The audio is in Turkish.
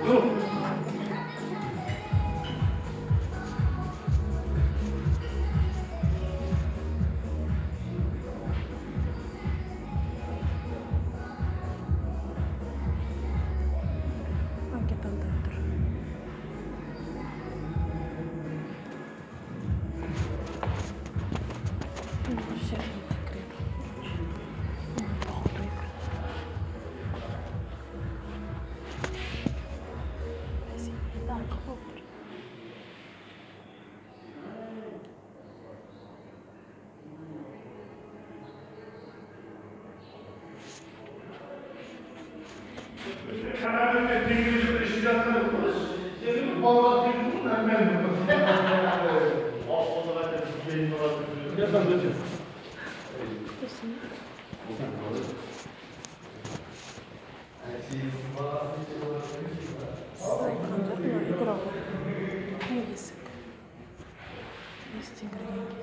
Anche tant'altro. Non c'è niente, credo. Un po' credo. Eh sì, dai, compri. Karar verdiğimiz iştihatlarımız, senin bağladığın memnunum. O da zaten benim bağladığım. Yazan da Così. Stai mangiando il grovo. Come gli secca? Questi ingredienti,